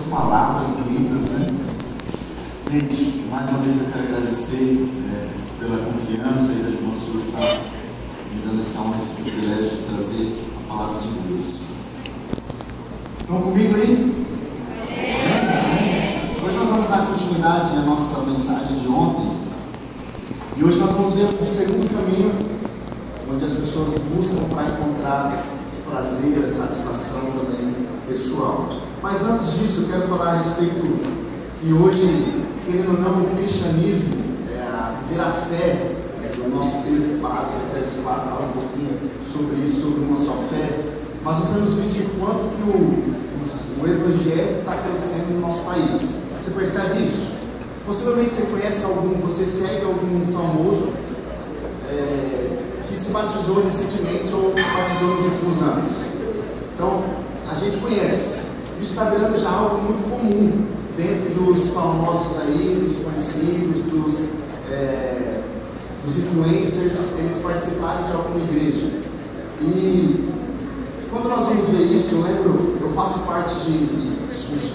palavras bonitas, né? Gente, mais uma vez eu quero agradecer pela confiança e das irmãs suas estar me dando essa honra, esse privilégio de trazer a palavra de Deus. Estão comigo aí? Amém? Hoje nós vamos dar continuidade à nossa mensagem de ontem. E hoje nós vamos ver o segundo caminho, onde as pessoas buscam para encontrar prazer, satisfação também pessoal. Mas antes disso, eu quero falar a respeito que hoje, querendo ou não, o cristianismo, viver a fé, o nosso texto básico, Efésios 4, fala um pouquinho sobre isso, sobre uma só fé. Mas nós temos visto o quanto que o evangelho está crescendo no nosso país. Você percebe isso? Possivelmente você conhece algum, você segue algum famoso que se batizou recentemente ou se batizou nos últimos anos. Então, a gente conhece. Isso está virando já algo muito comum dentro dos famosos aí, dos conhecidos, dos influencers, eles participarem de alguma igreja. E quando nós vamos ver isso, eu lembro, eu faço parte de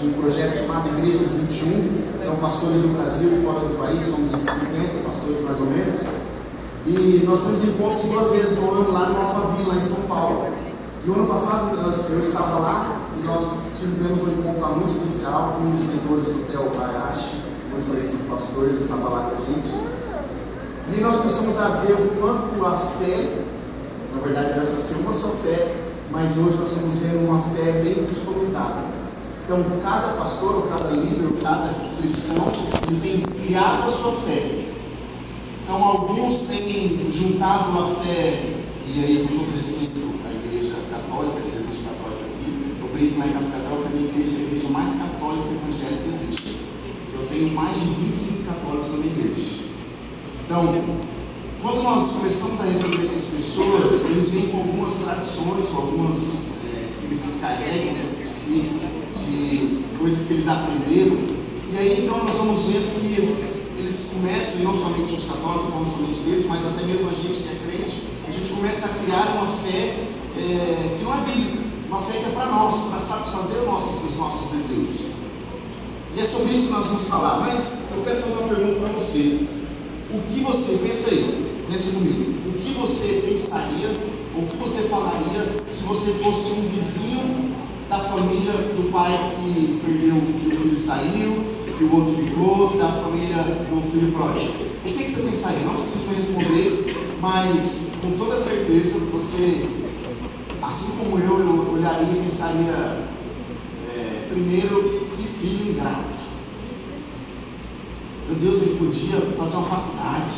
um projeto chamado Igrejas 21, são pastores no Brasil e fora do país, somos 50 pastores mais ou menos. E nós temos encontros 2 vezes no ano lá na nossa vila, em São Paulo. E o ano passado eu estava lá e nós tivemos um encontro lá muito especial com os mentores do Theo Bayashi, muito conhecido pastor, ele estava lá com a gente. E nós começamos a ver o quanto a fé, na verdade era para ser uma só fé, mas hoje nós estamos vendo uma fé bem customizada. Então cada pastor, ou cada líder, ou cada cristão, ele tem criado a sua fé. Então alguns têm juntado a fé, e aí com todo respeito à igreja católica, se existe católica aqui, eu brinco lá em Cascavel que a minha igreja é a igreja mais católica e evangélica que existe. Eu tenho mais de 25 católicos na minha igreja. Então, quando nós começamos a receber essas pessoas, eles vêm com algumas tradições, com algumas que eles carregam, né, de coisas que eles aprenderam. E aí então nós vamos vendo que eles começam, e não somente os católicos, não somente deles, mas até mesmo a gente que é crente, a gente começa a criar uma fé que não é bíblica, uma fé que é para nós, para satisfazer os nossos desejos. E é sobre isso que nós vamos falar. Mas eu quero fazer uma pergunta para você. O que você, pensa aí, nesse domingo, o que você pensaria, ou o que você falaria se você fosse um vizinho da família do pai que perdeu, que o filho saiu, que o outro ficou, da família do filho pródigo? O que você pensaria? Não preciso me responder, mas com toda certeza você, assim como eu olharia e pensaria, primeiro, que filho ingrato. Meu Deus, ele podia fazer uma faculdade,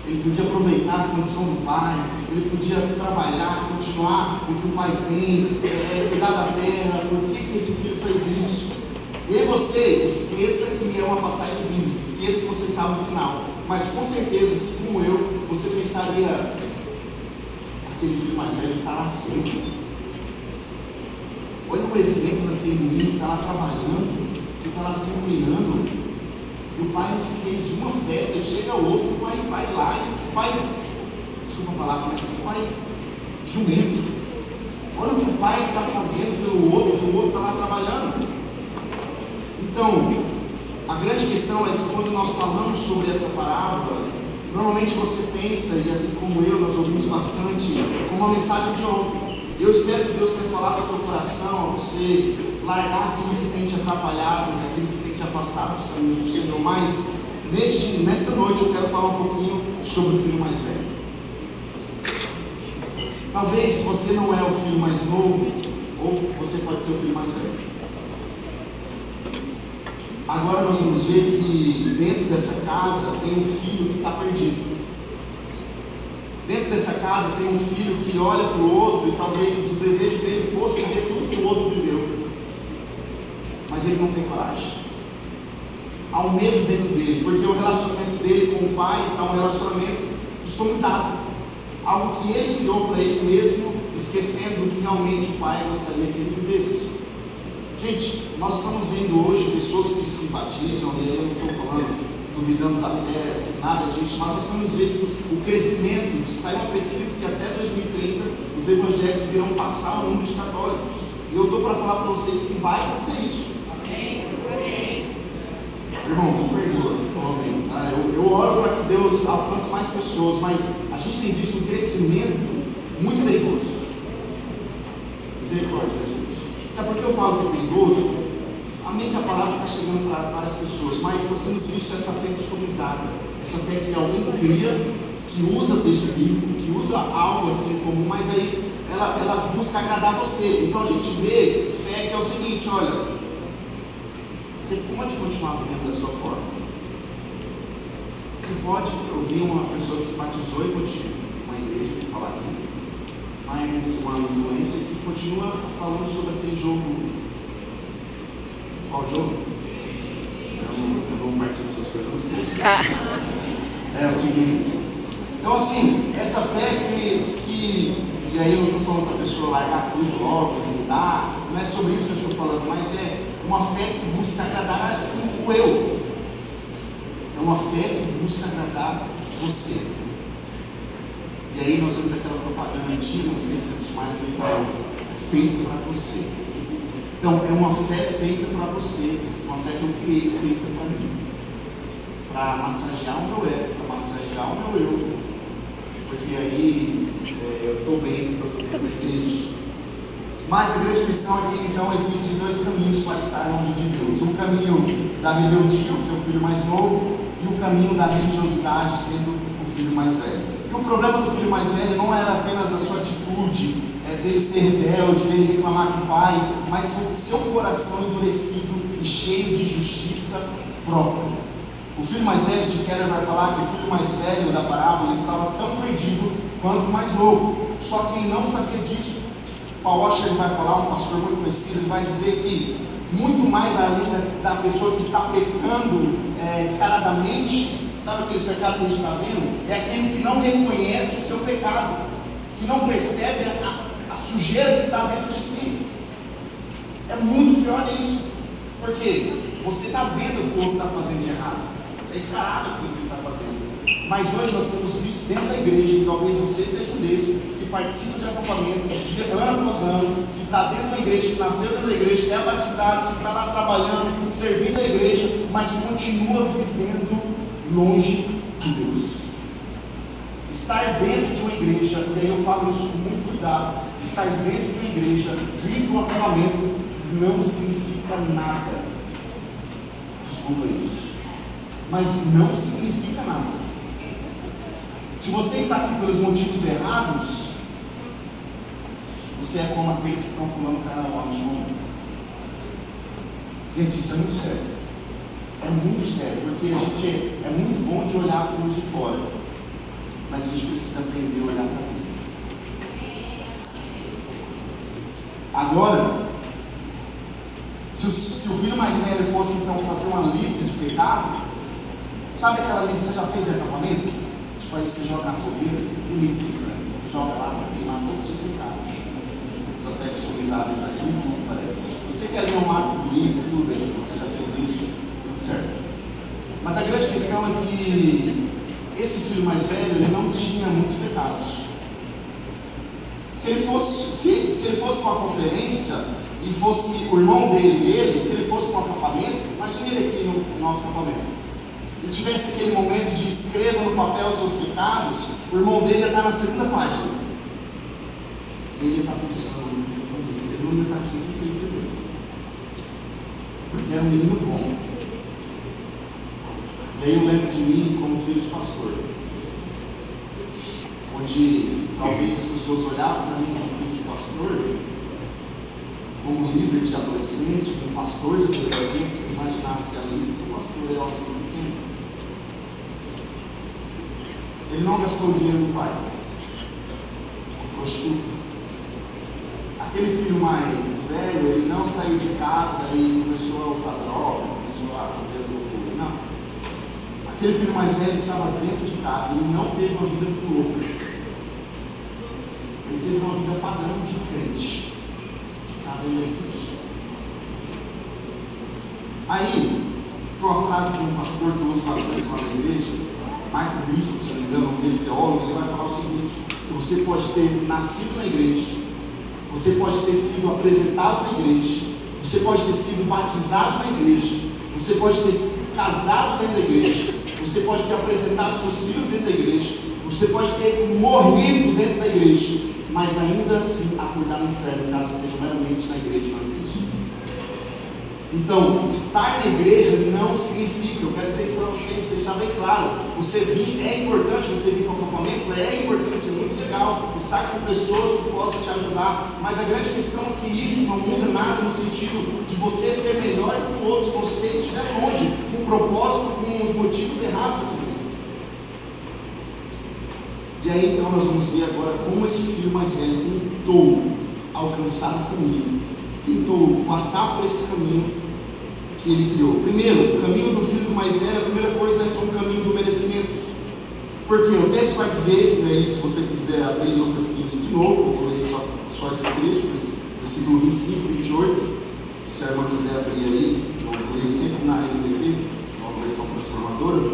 ele podia aproveitar a condição do pai, ele podia trabalhar, continuar o que o pai tem, cuidar da terra. Por que esse filho fez isso? E aí você esqueça que é uma passagem bíblica, esqueça que você sabe o final, mas com certeza, assim como eu, você pensaria, aquele filho mais velho está lá sempre. Olha o exemplo daquele menino que está lá trabalhando, que está lá se empenhando. E o pai fez uma festa, e chega outro, o pai vai lá, e o pai, desculpa a palavra, mas o pai jumento. Olha o que o pai está fazendo pelo outro, que o outro está lá trabalhando. Então, a grande questão é que quando nós falamos sobre essa parábola, normalmente você pensa, e assim como eu, nós ouvimos bastante, como uma mensagem de ontem. Eu espero que Deus tenha falado ao teu coração, a você largar aquilo que tem te atrapalhado, aquilo que tem te afastado dos caminhos do Senhor. Mas nesta noite eu quero falar um pouquinho sobre o filho mais velho. Talvez se você não é o filho mais novo, ou você pode ser o filho mais velho. Agora nós vamos ver que dentro dessa casa tem um filho que está perdido. Dentro dessa casa tem um filho que olha para o outro e talvez o desejo dele fosse ver tudo que o outro viveu. Mas ele não tem coragem. Há um medo dentro dele, porque o relacionamento dele com o pai está um relacionamento customizado. Algo que ele criou para ele mesmo, esquecendo do que realmente o pai gostaria que ele vivesse. Gente, nós estamos vendo hoje pessoas que simpatizam, e eu não estou falando, duvidando da fé, nada disso, mas nós estamos vendo o crescimento. Saiu uma pesquisa que até 2030 os evangélicos irão passar o número de católicos. E eu estou para falar para vocês que vai acontecer isso. Amém. alcança mais pessoas, mas a gente tem visto um crescimento muito perigoso. Misericórdia, gente. Sabe por que eu falo que é perigoso? Amém que a palavra está chegando para várias pessoas, mas nós temos visto essa fé customizada, essa fé que alguém cria, que usa texto bíblico, que usa algo assim comum, mas aí ela busca agradar você. Então a gente vê fé que é o seguinte: olha, você pode continuar vivendo da sua forma. Você pode ouvir uma pessoa que se batizou e continua, uma igreja que fala aqui, mas uma influência que continua falando sobre aquele jogo. Qual jogo? Eu não participo dessas coisas, eu não sei. O Tiguinho. Então assim, essa fé e aí eu não estou falando para a pessoa largar tudo logo, mudar, não é sobre isso que eu estou falando, mas é uma fé que busca agradar o eu. É uma fé que busca agradar você. E aí nós vemos aquela propaganda antiga, não sei se existe mais, é feito para você. Então é uma fé feita para você, uma fé que eu criei, feita para mim, para massagear o meu ego, para massagear o meu eu, porque aí eu estou bem, porque eu estou na igreja. Mas a grande questão aqui, então, existem dois caminhos para estar longe de Deus: um caminho da rebeldia, que é o filho mais novo, e o caminho da religiosidade, sendo o filho mais velho. E o problema do filho mais velho não era apenas a sua atitude, dele ser rebelde, dele reclamar com o pai, mas o seu coração endurecido e cheio de justiça própria. O filho mais velho, de Keller vai falar que o filho mais velho da parábola estava tão perdido quanto o mais novo, só que ele não sabia disso. Paul Washer, ele vai falar, um pastor muito conhecido, ele vai dizer que muito mais além da pessoa que está pecando descaradamente, sabe aqueles pecados que a gente está vendo? É aquele que não reconhece o seu pecado, que não percebe a sujeira que está dentro de si. É muito pior isso, porque você está vendo o que o outro está fazendo de errado, é escarado aquilo que ele está fazendo. Mas hoje nós temos visto dentro da igreja, e talvez você seja um desses, que participa de acampamento, ano após ano, que está dentro da igreja, que nasceu dentro da igreja, que é batizado, que está lá trabalhando, servindo a igreja, mas continua vivendo longe de Deus. Estar dentro de uma igreja, e aí eu falo isso com muito cuidado, estar dentro de uma igreja, vir para o acampamento, não significa nada. Desculpa isso. Mas não significa nada. Se você está aqui pelos motivos errados, você é como aqueles que estão pulando carnaval neste momento. Gente, isso é muito sério. É muito sério, porque a gente é muito bom de olhar para os de fora, mas a gente precisa aprender a olhar para dentro. Agora, se o filho mais velho fosse então fazer uma lista de pecado, sabe aquela lista que você já fez em acampamento? Tipo, aí você joga na fogueira, bonito, né? Joga lá para queimar todos os seus pecados. Essa fé customizada parece um tudo, parece. Você quer ler um ato bonito, tudo bem, se você já fez isso, tudo certo. Mas a grande questão é que esse filho mais velho, ele não tinha muitos pecados. Se ele fosse para uma conferência e fosse o irmão dele, se ele fosse para um acampamento, imagine ele aqui no nosso acampamento, e tivesse aquele momento de escreva no papel os seus pecados, o irmão dele ia estar na segunda página. Ele ia estar pensando nisso, ele não ia estar conseguindo ser primeiro, porque era um menino bom. E aí eu lembro de mim como filho de pastor, onde talvez as pessoas olhavam para mim como filho de pastor, como líder de adolescentes, como pastor de adolescentes, imaginasse a lista do pastor, é uma lista pequena. Ele não gastou o dinheiro do pai, prostituta. Aquele filho mais velho, ele não saiu de casa e começou a usar droga, começou a fazer as loucuras, não. Aquele filho mais velho estava dentro de casa, ele não teve uma vida muito louca. Ele teve uma vida padrão de crente, de cada igreja. Aí, tem uma frase de um pastor que eu uso bastante lá na igreja, Mark Driscoll, se não me engano, o nome dele, teólogo, ele vai falar o seguinte: que você pode ter nascido na igreja, você pode ter sido apresentado na igreja, você pode ter sido batizado na igreja, você pode ter sido casado dentro da igreja, você pode ter apresentado seus filhos dentro da igreja, você pode ter morrido dentro da igreja, mas ainda assim acordar no inferno caso esteja meramente na igreja e não em Cristo. Então, estar na igreja não significa, eu quero dizer isso para vocês, deixar bem claro, você vir é importante, você vir para o acampamento é importante, é muito legal, estar com pessoas que podem te ajudar, mas a grande questão é que isso não muda nada no sentido de você ser melhor que outros, você estiver longe, com propósito, com os motivos errados aqui dentro. E aí então nós vamos ver agora como esse filho mais velho tentou alcançar o caminho, tentou passar por esse caminho que ele criou. Primeiro, o caminho do filho mais velho, a primeira coisa é um caminho do merecimento. Porque o texto vai dizer, se você quiser abrir Lucas 15 de novo, vou ler só esse trecho, versículo 25, 28, se a irmã quiser abrir aí, eu leio sempre na NVT, uma versão transformadora.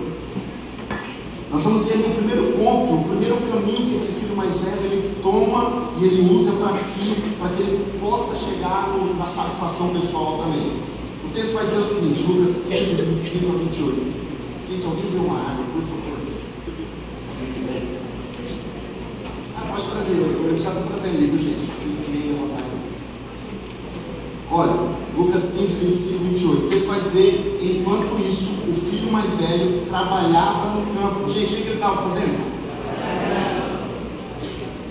Nós vamos ver ali o primeiro ponto, o primeiro caminho que esse filho mais velho ele toma e ele usa para si, para que ele possa chegar na satisfação pessoal também. O texto vai dizer o seguinte, Lucas 15, 25 a 28. Gente, alguém vê uma água, por favor? Pode trazer, eu já estou trazendo livro, gente, não preciso que nem levantar. Olha, Lucas 15, 25 e 28. O texto vai dizer, enquanto isso, o filho mais velho trabalhava no campo. Gente, o que ele estava fazendo?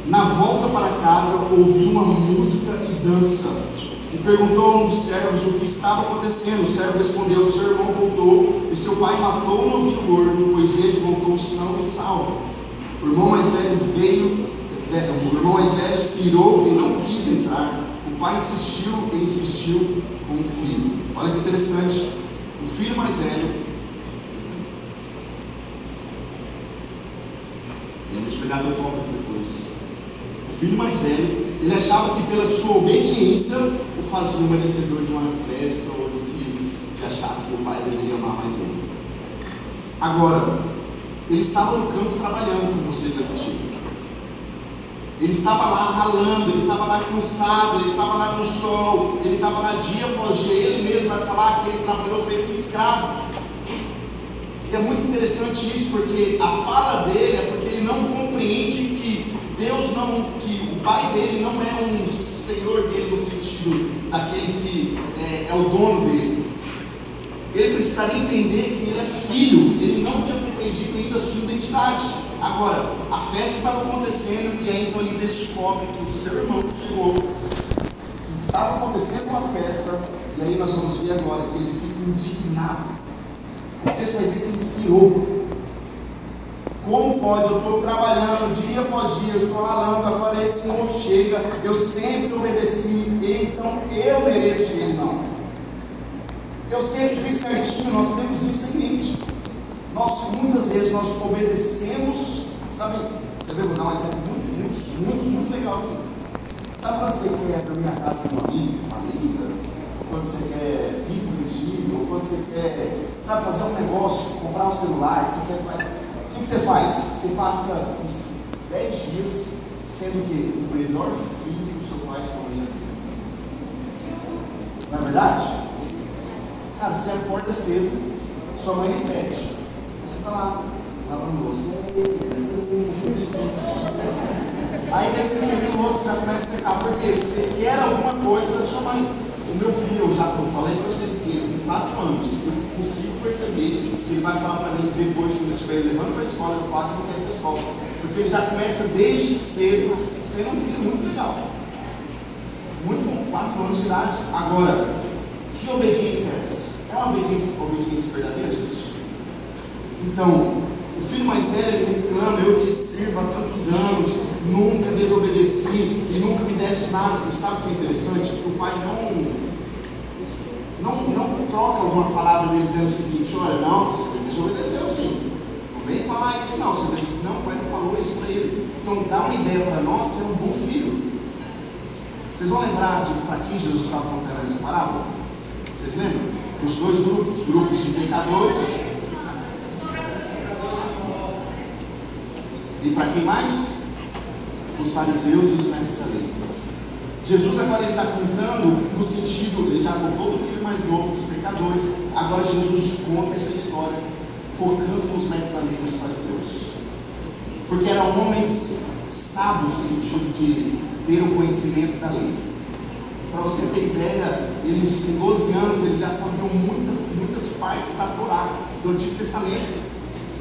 Na volta para casa, ouviu uma música e dança. E perguntou a um dos servos o que estava acontecendo. O servo respondeu, seu irmão voltou e seu pai matou um novilho gordo, pois ele voltou são e salvo. O irmão mais velho se irou e não quis entrar. O pai insistiu e insistiu com o filho. Olha que interessante. O filho mais velho, eu vou te pegar meu copo aqui depois. O filho mais velho, ele achava que pela sua obediência o fazia um merecedor de uma festa ou de achar que o pai deveria amar mais ele. Agora, ele estava no campo trabalhando com vocês aqui. Ele estava lá ralando, ele estava lá cansado, ele estava lá no sol, ele estava lá dia após dia. Ele mesmo vai falar que ele trabalhou feito um escravo. E é muito interessante isso, porque a fala dele é porque ele não compreende que Deus não, que o pai dele não é um senhor dele no sentido daquele que é o dono dele. Ele precisaria entender que ele é filho, ele não tinha compreendido ainda a sua identidade. Agora, a festa estava acontecendo e aí então ele descobre que o seu irmão chegou, que estava acontecendo uma festa, e aí nós vamos ver agora que ele fica indignado. O texto vai dizer que ele se irou. Como pode? Eu estou trabalhando dia após dia, eu estou ralando, agora esse moço chega, eu sempre obedeci, então eu mereço e ele não. Eu sempre fiz certinho, nós temos isso em mente. Muitas vezes nós obedecemos, sabe? Quer ver? Vou dar um exemplo muito legal aqui. Sabe quando você quer dormir na casa de um amigo, uma amiga? Quando você quer vir para o retiro, ou quando você quer, sabe, fazer um negócio, comprar um celular, você quer... O que você faz? Você passa uns 10 dias sendo o melhor filho que o seu pai e sua mãe já teve. Não é verdade? Cara, você acorda cedo, sua mãe nem pede. Você está lá, lavando louça. Aí daí você termina o louça e já começa a secar, porque você quer alguma coisa da sua mãe. O meu filho, eu já falei para vocês que ele tem 4 anos, eu consigo perceber que ele vai falar para mim depois, quando eu estiver levando para a escola, eu falo que não quer ir para a escola. Porque ele já começa desde cedo, sendo um filho muito legal. Muito bom, 4 anos de idade. Agora, que obediência é essa? É uma obediência verdadeira, gente? Então, o filho mais velho, ele reclama, eu te sirvo há tantos anos, nunca desobedeci e nunca me deste nada. E sabe o que é interessante? Que o pai não troca alguma palavra dele dizendo o seguinte, olha, não, você desobedeceu sim. Não vem falar isso não, não, o pai não falou isso para ele. Então dá uma ideia para nós que é um bom filho. Vocês vão lembrar de para quem Jesus estava contando essa parábola? Vocês lembram? Os dois grupos de pecadores. E para quem mais? Os fariseus e os mestres da lei. Jesus agora ele está contando no sentido, ele já contou do filho mais novo, dos pecadores. Agora Jesus conta essa história focando nos mestres da lei dos fariseus, porque eram homens sábios no sentido de ter o conhecimento da lei. Para você ter ideia, eles com 12 anos eles já sabiam muitas partes da Torá, do Antigo Testamento.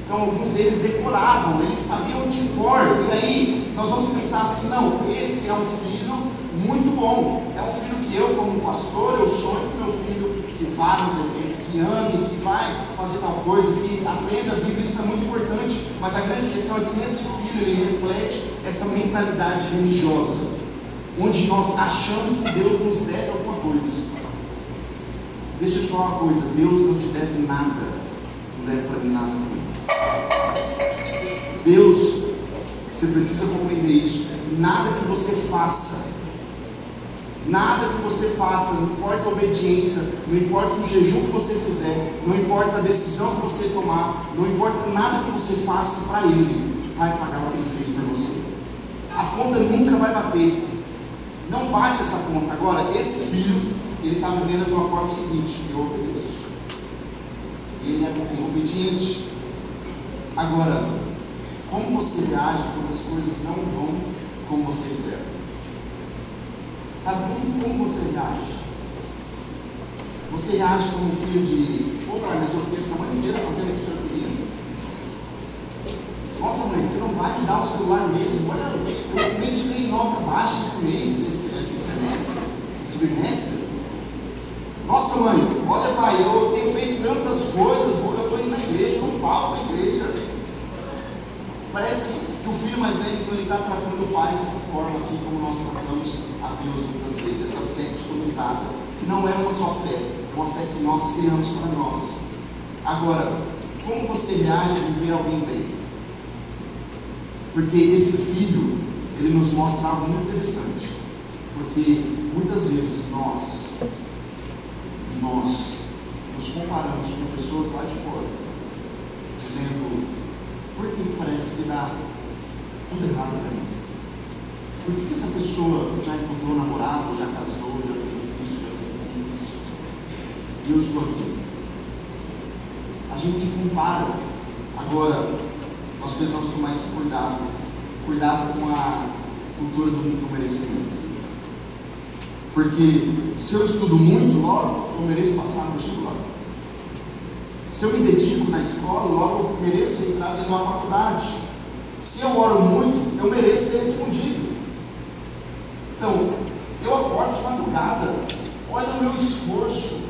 Então alguns deles decoravam, eles sabiam de cor. E aí nós vamos pensar assim: não, esse é um filho muito bom, é um filho que eu, como pastor, eu sonho com meu filho que vá nos eventos, que ame, que vai fazer tal coisa, que aprenda a Bíblia. Isso é muito importante, mas a grande questão é que esse filho, ele reflete essa mentalidade religiosa, onde nós achamos que Deus nos deve alguma coisa. Deixa eu te falar uma coisa: Deus não te deve nada, não deve para mim nada também. Deus, você precisa compreender isso, nada que você faça, não importa a obediência, não importa o jejum que você fizer, não importa a decisão que você tomar, não importa nada que você faça para Ele, vai pagar o que Ele fez por você. A conta nunca vai bater, não bate essa conta. Agora, esse filho, ele está vivendo de uma forma seguinte: eu obedeço, ele é obediente. Agora, como você reage quando as coisas não vão como você espera? Sabe como você reage? Você reage como um filho de: ô pai, mas eu fiquei a semana inteira fazendo o que o senhor queria. Nossa mãe, você não vai me dar o celular mesmo? Olha, eu nem tirei nota baixa esse mês, esse semestre, esse bimestre. Nossa mãe, olha pai, eu tenho feito tantas coisas, eu estou indo na igreja, não falo na igreja. Parece que o filho mais velho, então, ele está tratando o pai dessa forma, assim como nós tratamos a Deus muitas vezes. Essa fé customizada, que não é uma só fé, é uma fé que nós criamos para nós. Agora, como você reage em ver alguém bem? Porque esse filho, ele nos mostra algo muito interessante. Porque muitas vezes nós nos comparamos com pessoas lá de fora, dizendo: por que parece que dá tudo errado para mim? Por que essa pessoa já encontrou namorado, já casou, já fez isso, já tem filhos, e eu estou aqui? A gente se compara. Agora, nós precisamos tomar esse cuidado com a cultura do merecimento. Porque se eu estudo muito, logo eu mereço passar no vestibular. Se eu me dedico na escola, logo eu mereço entrar dentro da faculdade. Se eu oro muito, eu mereço ser respondido. Então, eu acordo de madrugada, olha o meu esforço,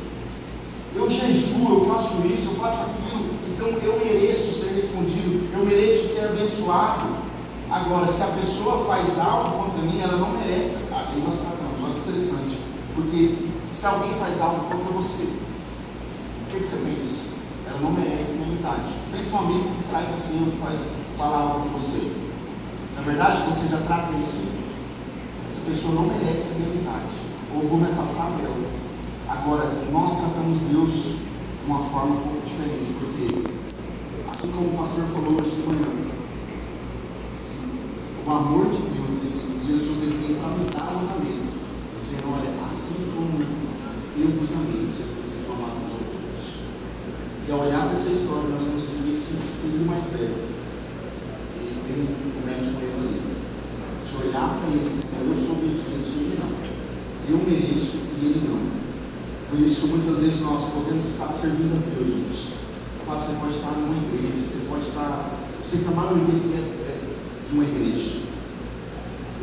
eu jejuo, eu faço isso, eu faço aquilo, então eu mereço ser respondido, eu mereço ser abençoado. Agora, se a pessoa faz algo contra mim, ela não merece. Aí nós tratamos, olha que interessante, porque se alguém faz algo contra você, o que você pensa? Ela não merece a minha amizade. Pensa um amigo que trai você ou que fala algo de você. Na verdade, você já trata ele assim: essa pessoa não merece a minha amizade, ou vou me afastar dela. Agora, nós tratamos Deus de uma forma um pouco diferente, porque, assim como o pastor falou hoje de manhã, o amor de Deus, Jesus, ele tem para me dar um mandamento, dizendo: olha, assim como eu vos amei, vocês precisam amar uns aos outros. E ao olhar para essa história, nós vamos ver esse filho mais velho, ele tem um médico ali. Se olhar para ele e dizer: eu sou obediente, ele não, eu mereço e ele não. Por isso, muitas vezes nós podemos estar servindo a Deus, gente. Sabe, você pode estar numa igreja, você pode estar, você que a maioria é de uma igreja,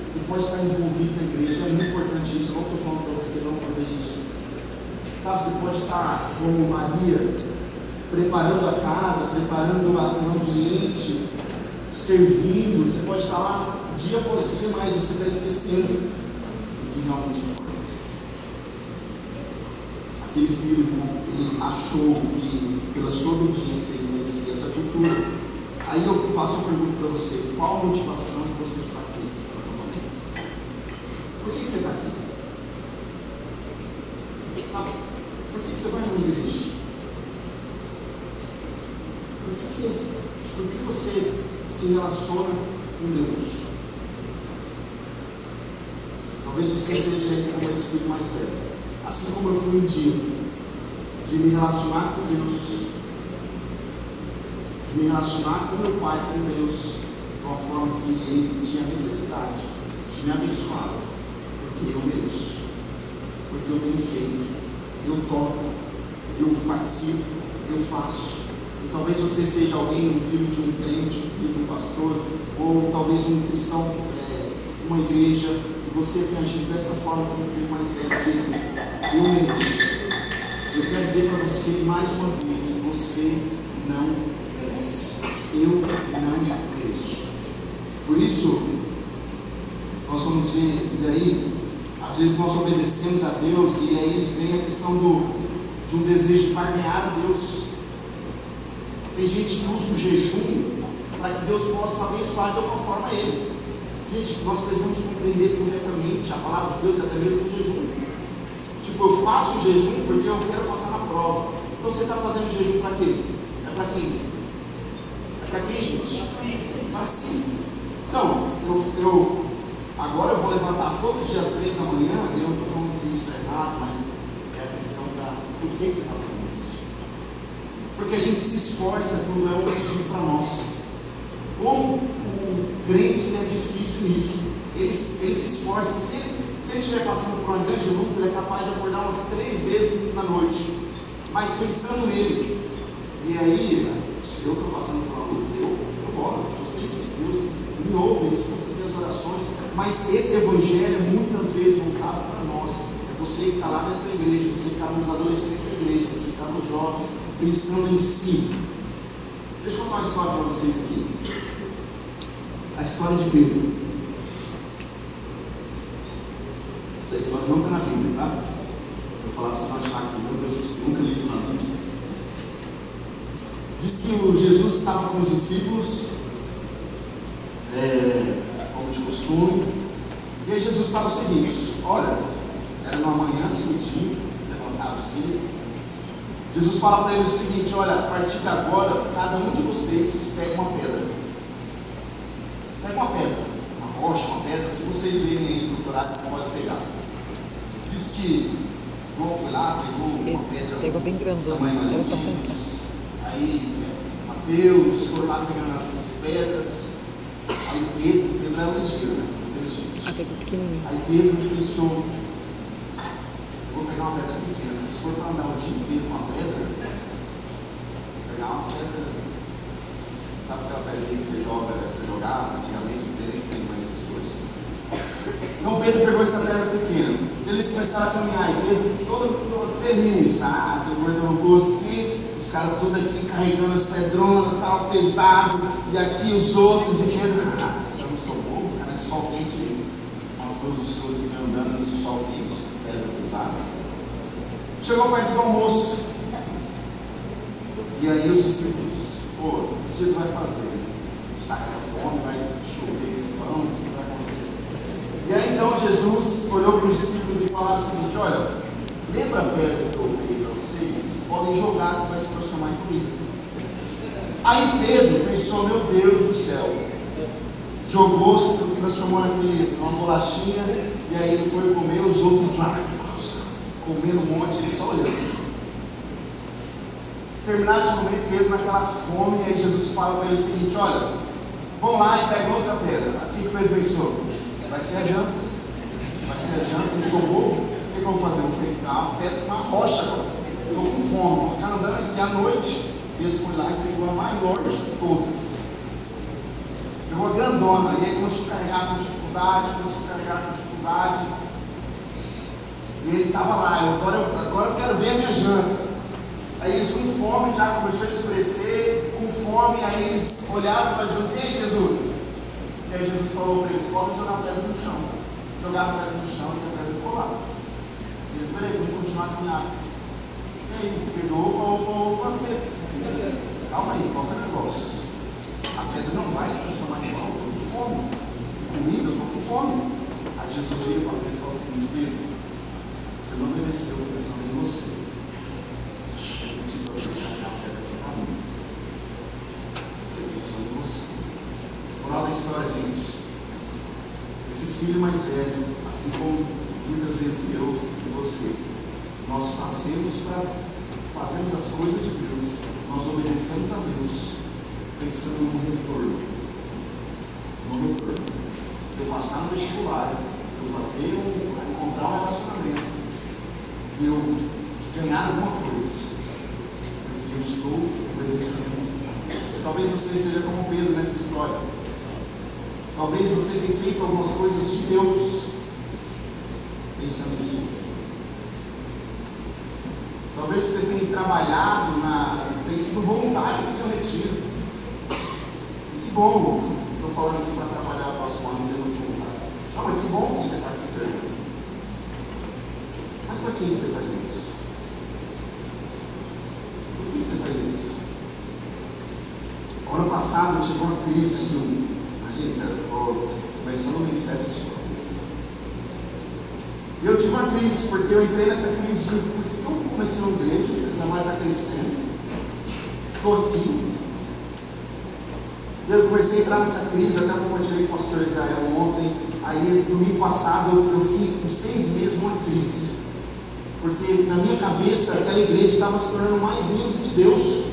você pode estar envolvido na igreja, é muito importante isso. Eu não estou falando para você não fazer isso. Sabe, você pode estar como Maria, preparando a casa, preparando o ambiente, servindo. Você pode estar lá dia após dia, mas você está esquecendo o que realmente importa. Aquele filho, ele achou que pela sua obediência ele merecia essa cultura. Aí eu faço uma pergunta para você: qual a motivação que você está aqui no acampamento? Por que você está aqui? Por que você vai numa igreja? Por que você se relaciona com Deus? Talvez você seja como esse filho mais velho. Assim como eu fui um dia de me relacionar com Deus, de me relacionar com meu Pai, com Deus, de uma forma que Ele tinha necessidade de me abençoar, porque eu mereço, porque eu tenho feito, eu toco, eu participo, eu faço. E talvez você seja alguém, um filho de um crente, um filho de um pastor, ou talvez um cristão, uma igreja, e você tem agido dessa forma como filho mais velho, eu mereço. Eu quero dizer para você mais uma vez, você não merece. Eu não mereço. Por isso, nós vamos ver, e aí, às vezes nós obedecemos a Deus, e aí vem a questão de um desejo de barganhar a Deus. Tem gente que usa o jejum para que Deus possa abençoar de alguma forma Ele. Gente, nós precisamos compreender corretamente a palavra de Deus, até mesmo o jejum. Tipo, eu faço o jejum porque eu quero passar na prova. Então você está fazendo o jejum para quê? É para quem? É para quem, gente? Para si. Então, agora eu vou levantar todo dia às 3 da manhã, e eu não estou falando que isso é errado, mas é a questão da por que você está fazendo isso. Porque a gente se esforça quando é um pedido para nós. Como o crente é difícil isso. Ele se esforça. Se ele estiver passando por uma grande luta, ele é capaz de acordar umas 3 vezes na noite, mas pensando nele. E aí, se eu estou passando por uma luta, eu oro, eu sei que Deus me ouve, Ele escuta as minhas orações, mas esse evangelho é muitas vezes voltado para nós. É você que está lá dentro da igreja, você que está nos adolescentes da igreja, você que está nos jovens, pensando em si. Deixa eu contar uma história para vocês aqui. A história de Pedro. Essa história não está na Bíblia, tá? Eu vou falar para você não achar que, meu Deus, eu nunca li isso na Bíblia. Diz que o Jesus estava com os discípulos, como de costume, e aí Jesus fala o seguinte: olha, era uma manhã cedinho, levantaram cedo. Jesus fala para eles o seguinte: olha, a partir de agora, cada um de vocês pega uma pedra. Pega uma pedra, uma rocha, uma pedra, que vocês verem aí procurado, pode pegar. Diz que João foi lá, pegou uma pedra, pegou bem grandona, tamanho mais ou menos. Aí Mateus foi lá pegando essas pedras. Aí Pedro era ligeiro, né? Pegou pequenininho. Aí Pedro pensou: vou pegar uma pedra pequena, porque se for para andar o dia inteiro com uma pedra, vou pegar uma pedra. Sabe aquela pedrinha que você jogava antigamente, não sei nem se tem mais isso hoje. Então Pedro pegou essa pedra pequena. Eles começaram a caminhar, e Pedro todo feliz. Tô guardando o gosto aqui, os caras todos aqui carregando as pedronas, tal, pesado, e aqui os outros, e Pedro, se eu não sou bobo, cara, é sol quente, uma cruz do sul aqui andando nesse sol quente, pedra pesada. Chegou perto do almoço, e aí os discípulos: pô, o que Jesus vai fazer? Está com fome, vai chover pão, o que vai acontecer? E aí então Jesus olhou para os discípulos e falava o seguinte: olha, lembra a pedra que eu dei para vocês? Podem jogar que vai se transformar em comida. Aí Pedro pensou: meu Deus do céu. Jogou, se transformou numa bolachinha, e aí ele foi comer, os outros lá comendo um monte, ele só olhando. Terminaram de comer, Pedro naquela fome, e aí Jesus fala para ele o seguinte: olha, vão lá e pega outra pedra. Aqui que Pedro pensou: vai ser adiante, eu sou bobo, o que eu vou fazer? Vou pegar uma pedra, uma rocha agora, estou com fome, vou ficar andando aqui à noite. Pedro foi lá e pegou a maior de todas, pegou a grandona, e aí começou a carregar com dificuldade, e ele estava lá: agora eu quero ver a minha janta. Aí eles com fome já começou a escurecer, com fome, aí eles olharam para Jesus: e aí Jesus? E aí Jesus falou para eles: podem jogar a pedra no chão. Jogaram a pedra no chão e a pedra ficou lá. E eles: beleza, vamos continuar a caminhada. E aí, pegou, calma aí, qual que é o negócio? A pedra não vai se transformar em pão, eu estou com fome. Comida, eu estou com fome. Aí Jesus veio para Pedro e falou o seguinte: Pedro, você não obedeceu pensando em você. Você pensou em você. Moral da história, gente: esse filho mais velho, assim como muitas vezes eu e você, nós fazemos as coisas de Deus, nós obedecemos a Deus, pensando no retorno. No retorno. Eu passar no vestibular, eu encontrar um relacionamento, eu ganhar alguma coisa, porque eu estou obedecendo. Talvez você seja como Pedro nessa história. Talvez você tenha feito algumas coisas de Deus pensando nisso. Talvez você tenha trabalhado, tenha sido voluntário aqui no retiro. E que bom, estou falando aqui para trabalhar o próximo ano, tendo voluntário. Não, mas que bom que você está aqui servindo. Mas para quem você faz isso? Por que você faz isso? Ano passado eu tive uma crise assim, imagina, cara, começando o ministério de coisa. E eu tive uma crise, porque eu entrei nessa crise de por que eu comecei uma igreja, o trabalho está crescendo, estou aqui. E eu comecei a entrar nessa crise, até compartilhei com o pastor Israel ontem. Aí domingo passado eu fiquei com 6 meses numa crise, porque na minha cabeça aquela igreja estava se tornando mais minha do que de Deus.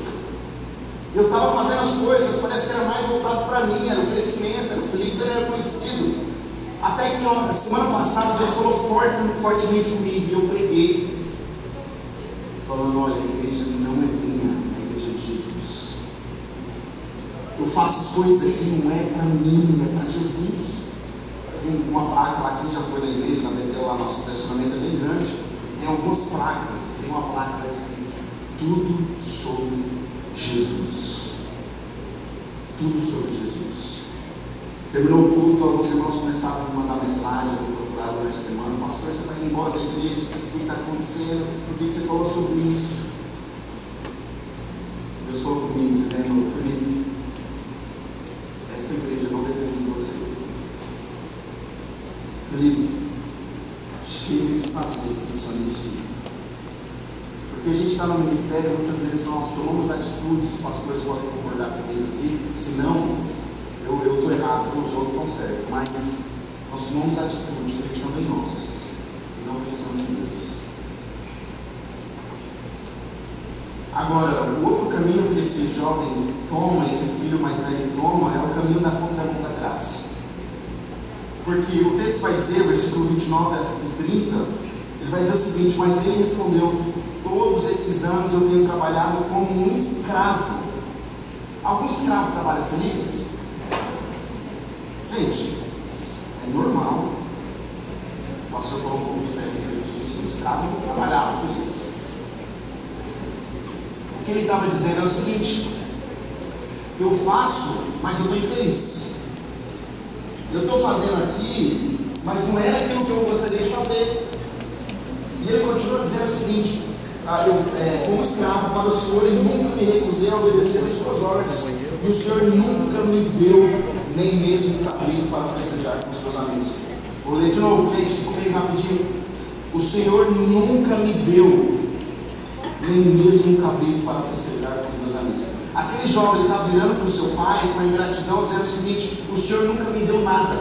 Eu estava fazendo as coisas, parece que era mais voltado para mim, era o crescimento, era o Felipe, ele era conhecido. Até que a semana passada Deus falou fortemente comigo e eu preguei, falando: olha, a igreja não é minha, é a igreja de Jesus. Eu faço as coisas aqui, não é para mim, é para Jesus. Tem uma placa lá, quem já foi na igreja, na Betel, lá nosso estacionamento é bem grande, tem algumas placas, tem uma placa escrita: tudo sobre Jesus. Tudo sobre Jesus. Terminou o culto, alguns irmãos começaram a me mandar mensagem, eu procurar durante a semana: pastor, você está indo embora da igreja, o que está acontecendo? Por que você falou sobre isso? Deus falou comigo dizendo: Felipe, essa igreja não depende de você. Felipe, chega de fazer pensando em si. Porque a gente está no ministério, muitas vezes nós tomamos atitudes, os pastores podem concordar comigo aqui, senão eu estou errado, os outros estão certos, mas nós tomamos atitudes pensando em nós e não pensando em Deus. Agora, o outro caminho que esse jovem toma, esse filho mais velho toma, é o caminho da contramão da graça. Porque o texto vai dizer, versículo 29 e 30, ele vai dizer o seguinte: mas ele respondeu: todos esses anos eu tenho trabalhado como um escravo. Algum escravo trabalha feliz? Gente, é normal. O pastor falou um pouquinho a respeito disso. Um escravo não trabalhava feliz. O que ele estava dizendo é o seguinte: eu faço, mas eu estou infeliz. Eu estou fazendo aqui, mas não era aquilo que eu gostaria de fazer. E ele continua dizendo o seguinte: como escravo para o Senhor, e nunca me recusei a obedecer as suas ordens, e o Senhor nunca me deu nem mesmo cabrito para festejar com os meus amigos. Vou ler de novo, gente, comigo rapidinho. O Senhor nunca me deu nem mesmo cabrito para festejar com os meus amigos. Aquele jovem está virando para o seu pai com ingratidão, dizendo o seguinte: o Senhor nunca me deu nada,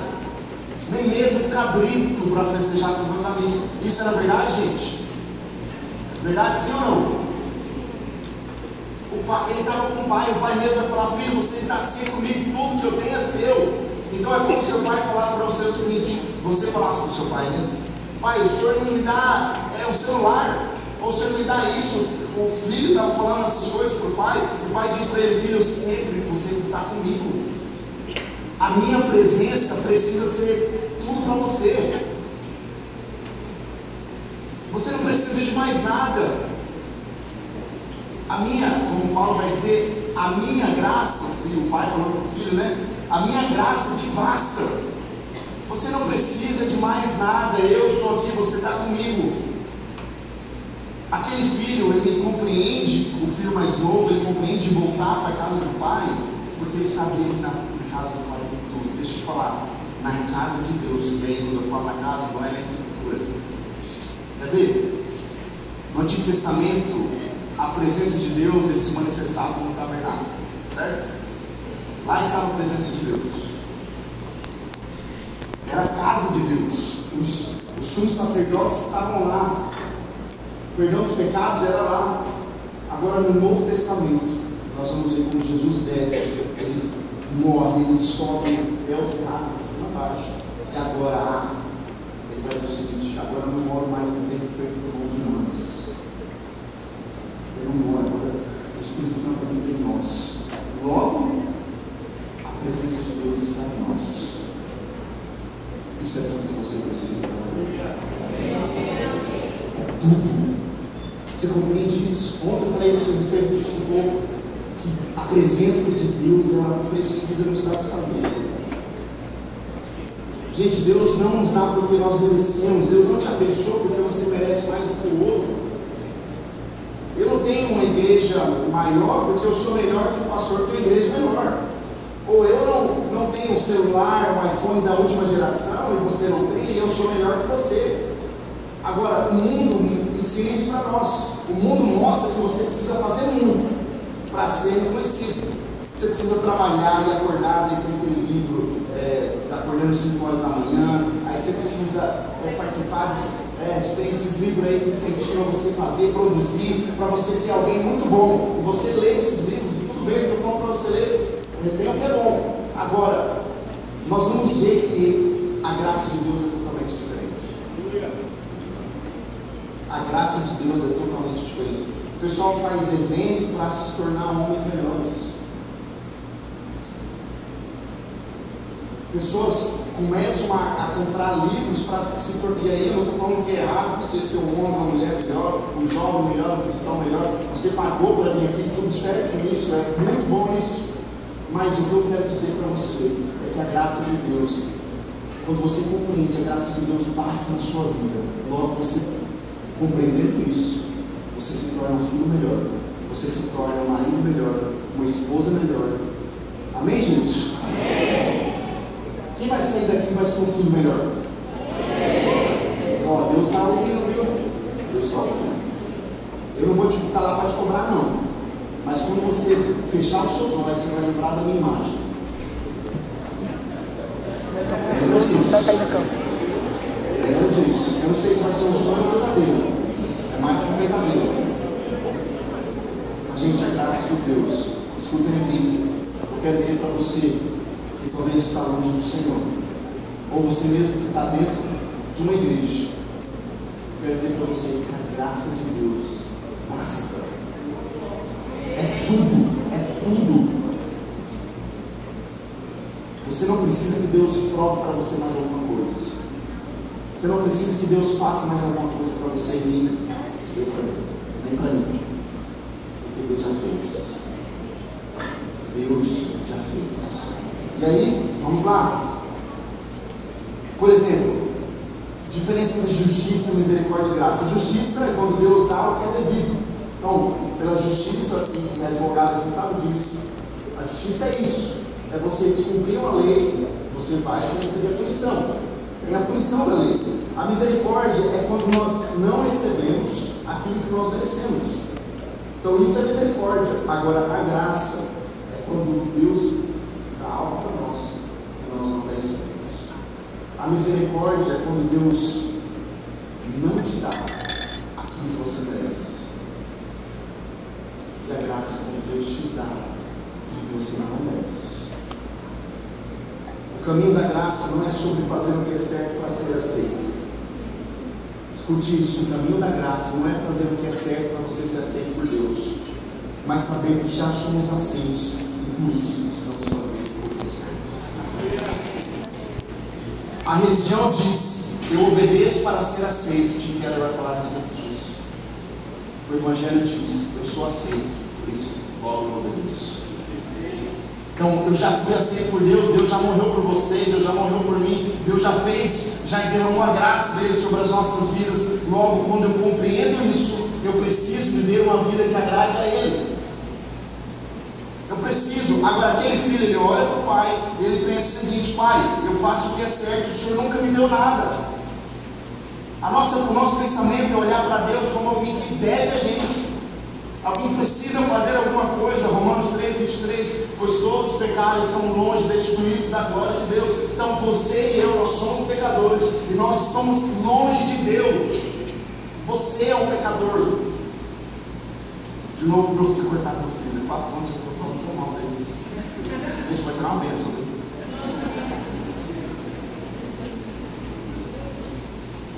nem mesmo cabrito para festejar com os meus amigos. Isso era verdade, gente? Verdade, sim ou não? Ele estava com o pai mesmo vai falar: filho, você está assim comigo, tudo que eu tenho é seu. Então é como se seu pai falasse para você o seguinte: você falasse para o seu pai, né? Pai, o senhor não me dá o celular, ou o senhor não me dá isso. O filho estava falando essas coisas para o pai, e o pai disse para ele: filho, eu sempre, você está comigo. A minha presença precisa ser tudo para você. Você não precisa de mais nada. Como Paulo vai dizer, a minha graça, o pai falando para o filho, né? A minha graça te basta. Você não precisa de mais nada. Eu estou aqui, você está comigo. Aquele filho, ele compreende, o filho mais novo, ele compreende voltar para a casa do pai, porque ele sabia que na casa do pai tem tudo. Deixa eu falar, na casa de Deus, e aí quando eu falo na casa, não é na estrutura. Quer ver? No Antigo Testamento, a presença de Deus, ele se manifestava no tabernáculo, certo? Lá estava a presença de Deus. Era a casa de Deus. Os sumos sacerdotes estavam lá. O perdão dos pecados era lá. Agora, no Novo Testamento, nós vamos ver como Jesus desce, ele morre, ele sobe, o véu se rasga de cima a baixo. E agora, ele vai dizer o seguinte: agora eu não moro mais no tempo feito por mãos humanas. Eu não moro, agora o Espírito Santo habita em nós. Logo, a presença de Deus está em nós. Isso é tudo que você precisa. É tudo. Você compreende isso? Ontem eu falei isso a respeito disso um pouco. Que a presença de Deus, ela precisa nos satisfazer. Gente, Deus não nos dá porque nós merecemos. Deus não te abençoa porque você merece mais do que o outro. Eu não tenho uma igreja maior porque eu sou melhor que o pastor que a igreja é menor. Ou eu não tenho um celular, um iPhone da última geração e você não tem, e eu sou melhor que você. Agora, o mundo ensina isso para nós. O mundo mostra que você precisa fazer muito para ser reconhecido. Você precisa trabalhar e acordar dentro daquele livro, acordando 5 horas da manhã. Aí você precisa participar de ter esses livros aí que incentivam você a fazer, produzir, para você ser alguém muito bom. E você lê esses livros, e tudo bem, eu estou falando para você ler, retém até bom. Agora, nós vamos ver que a graça de Deus é totalmente diferente. A graça de Deus é totalmente diferente. O pessoal faz evento para se tornar homens melhores. Pessoas começam a comprar livros para se tornar. E aí eu não estou falando que é errado você ser um homem, uma mulher melhor, um jovem melhor, um cristão melhor. Você pagou para vir aqui, tudo certo com isso, é muito bom isso. Mas o que eu quero dizer para você é que a graça de Deus, quando você compreende, a graça de Deus passa na sua vida. Logo você compreendendo isso, você se torna um filho melhor, você se torna um marido melhor, uma esposa melhor. Amém, gente? Amém. Quem vai sair daqui vai ser um filho melhor? Ó, Deus está ouvindo, viu? Deus está ouvindo. Eu não vou estar lá para te cobrar, não. Mas quando você fechar os seus olhos, você vai lembrar da minha imagem. Eu estou com susto, vai sair da cama. Lembra disso. Eu não sei se vai ser um sonho ou um pesadelo. É mais que um pesadelo. Gente, a graça de Deus. Escutem aqui. Eu quero dizer para você que talvez está longe do Senhor. Ou você mesmo que está dentro de uma igreja. Eu quero dizer para você que a graça de Deus basta. É tudo. É tudo. Você não precisa que Deus prove para você mais alguma coisa. Você não precisa que Deus faça mais alguma coisa para você e nem para mim. Porque Deus já fez. Deus já fez. E aí, vamos lá. Por exemplo, diferença entre justiça, misericórdia e graça. Justiça é quando Deus dá o que é devido. Então, pela justiça, e advogado aqui sabe disso, a justiça é isso. É você descumprir uma lei, você vai receber a punição. Tem a punição da lei. A misericórdia é quando nós não recebemos aquilo que nós merecemos. Então isso é misericórdia. Agora a graça é quando Deus dá algo para nós que nós não merecemos. A misericórdia é quando Deus não te dá aquilo que você merece. E a graça é quando Deus te dá aquilo que você não merece. O caminho da graça não é sobre fazer o que é certo para ser aceito. Escute isso, o caminho da graça não é fazer o que é certo para você ser aceito por Deus, mas saber que já somos aceitos e por isso buscamos fazer o que é certo. A religião diz, eu obedeço para ser aceito. Tim Keller vai falar a respeito disso. O Evangelho diz, eu sou aceito, por isso logo eu obedeço. Então, eu já fui aceito por Deus, Deus já morreu por você, Deus já morreu por mim, Deus já fez, já derramou a graça dele sobre as nossas vidas. Logo, quando eu compreendo isso, eu preciso viver uma vida que agrade a Ele. Eu preciso. Agora, aquele filho, ele olha para o pai, ele pensa o seguinte: pai, eu faço o que é certo, o Senhor nunca me deu nada. O nosso pensamento é olhar para Deus como alguém que deve a gente. Alguém precisa fazer alguma coisa. Romanos 3:23, pois todos pecaram e estão longe, destituídos da glória de Deus. Então você e eu, nós somos pecadores e nós estamos longe de Deus. Você é um pecador. De novo, meu filho, coitado do meu filho, 4 anos que eu estou Gente, vai ser uma bênção.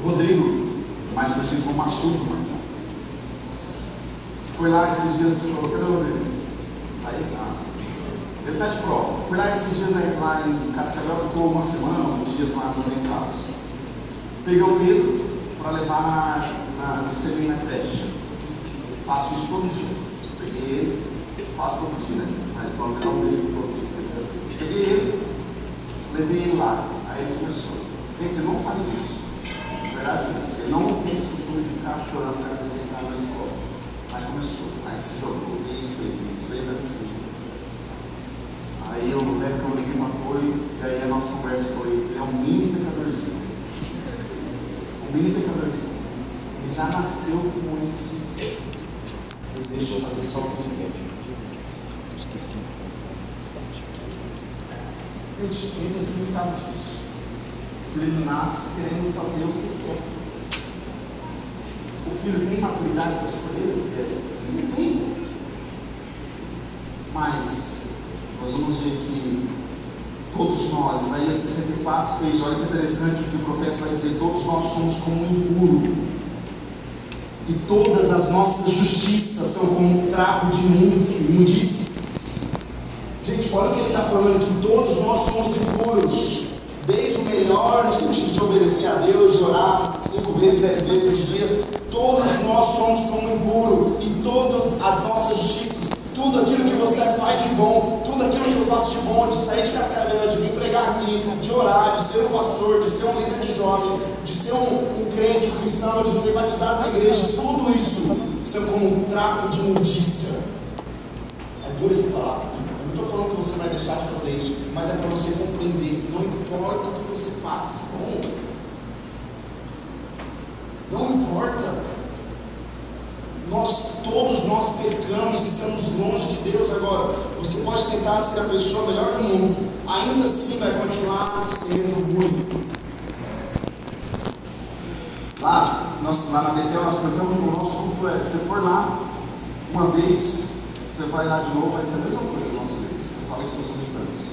O Rodrigo, mais conhecido como Machuco, foi lá esses dias e falou: cadê o Rodrigo? Aí, ele está de prova. Fui lá esses dias lá em Cascavel, ficou uma semana, alguns dias lá no Mercados. Peguei o Pedro para levar no CB na creche. Faço isso todo dia. Peguei ele, faço todo dia, né? Mas nós levamos ele todo dia, sempre assim. Peguei ele, levei ele lá. Aí ele começou. Gente, ele não faz isso. Na verdade é isso. Ele não tem esse costume de ficar chorando cada vez que entrar na escola. Aí começou. Aí se jogou. E fez isso, fez aquilo. Aí eu lembro que eu liguei um apoio, e aí a nossa conversa foi: ele é um mini pecadorzinho. Um mini pecadorzinho. Ele já nasceu com esse desejo de fazer só o que ele quer. Esqueci. Gente, quem tem filho sabe disso. O filho nasce querendo fazer o que ele quer. O filho tem maturidade para escolher o que quer? Não tem. Mas nós vamos ver que todos nós, Isaías 64, 6, olha que interessante o que o profeta vai dizer: todos nós somos como um impuro, e todas as nossas justiças são como um trapo de imundícia. Gente, olha o que ele está falando, que todos nós somos impuros, desde o melhor, no sentido de obedecer a Deus, de orar 5 vezes, 10 vezes por dia. Todos nós somos como impuro, e todas as nossas justiças, tudo aquilo que você faz de bom, tudo aquilo que eu faço de bom, de sair de Cascavel, de vir pregar aqui, de orar, de ser um pastor, de ser um líder de jovens, de ser um crente, um cristão, de ser batizado na igreja, tudo isso são como um trapo de imundícia. É dura essa palavra. Eu não estou falando que você vai deixar de fazer isso, mas é para você compreender que não importa o que você faça de bom, não importa. Todos nós pecamos, estamos longe de Deus. Agora, você pode tentar ser a pessoa melhor do mundo, ainda assim vai continuar sendo ruim. Lá na Betel, nós cantamos no nosso grupo. Se você for lá uma vez, você vai lá de novo, vai ser a mesma coisa no nosso livro. Eu falo isso para os visitantes.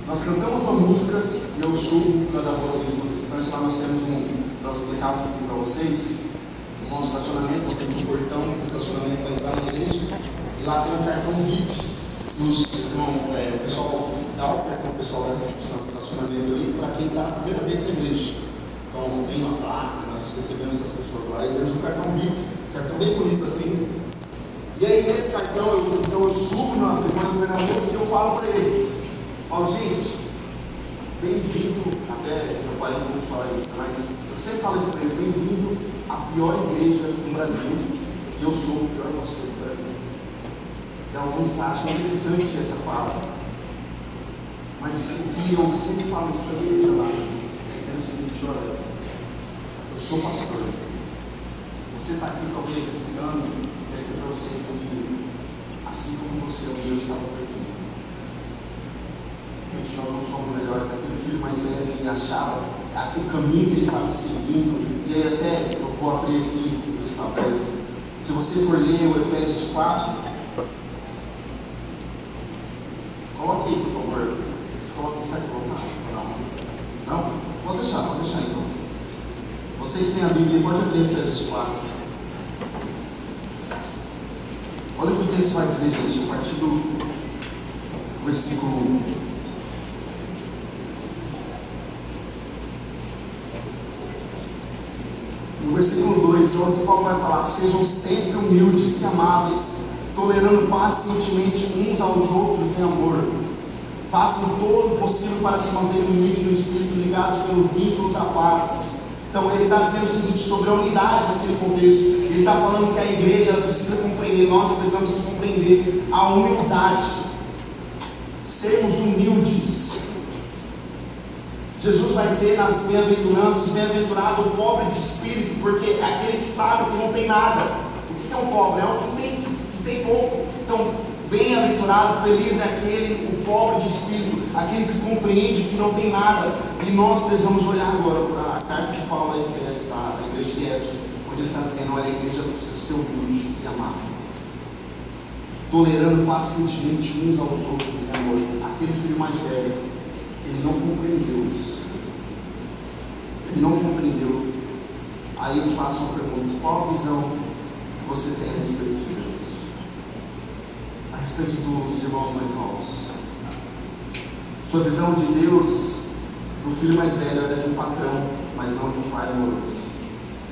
Nós cantamos uma música, e eu subo para dar voz para os visitantes. Lá nós temos para explicar um pouquinho para vocês. No nosso estacionamento, nós temos um portão de estacionamento para entrar na igreja, e lá tem um cartão VIP, que o pessoal dá o cartão pessoal da recepção do estacionamento ali para quem está a primeira vez na igreja. Então tem uma placa, nós recebemos essas pessoas lá e temos um cartão VIP, um cartão bem bonito assim. E aí nesse cartão eu subo depois do primeira música e eu falo para eles, gente, bem-vindo, até se não parei muito de falar isso, mas eu sempre falo isso para eles: bem-vindo à pior igreja do Brasil, e eu sou o pior pastor do Brasil. E alguns acham interessante essa fala, mas o que eu sempre falo isso para mim trabalho é dizer o seguinte: olha, eu sou pastor, você está aqui talvez investigando, quer dizer para você que assim como você um dia estava perdido. Gente, nós não somos melhores. Aquele filho mais velho, ele achava o caminho que ele estava seguindo. E aí até eu vou abrir aqui esse papel. Se você for ler o Efésios 4, coloque aí, por favor. Você consegue colocar? Não? Não? Pode deixar então. Você que tem a Bíblia, pode abrir Efésios 4. Olha o que o texto vai dizer, gente, a partir do versículo 1. No versículo 2, onde o Paulo vai falar: sejam sempre humildes e amáveis, tolerando pacientemente uns aos outros em amor. Façam todo o possível para se manterem unidos no Espírito, ligados pelo vínculo da paz. Então ele está dizendo o seguinte sobre a unidade naquele contexto. Ele está falando que a igreja precisa compreender, nós precisamos compreender a humildade, sermos humildes. Jesus vai dizer nas bem-aventuranças: bem-aventurado o pobre de espírito, porque é aquele que sabe que não tem nada. O que é um pobre? É o que tem pouco. Então, bem-aventurado, feliz é o pobre de espírito, aquele que compreende que não tem nada. E nós precisamos olhar agora para a carta de Paulo a Efésios, da igreja de Éfeso, onde ele está dizendo: olha, a igreja precisa ser humilde e amável. tolerando pacientemente uns aos outros em amor. Aquele filho mais velho, ele não compreendeu isso. Ele não compreendeu. Aí eu faço uma pergunta: qual a visão que você tem a respeito de Deus? A respeito dos irmãos mais novos? Sua visão de Deus, do filho mais velho, era de um patrão, mas não de um pai amoroso.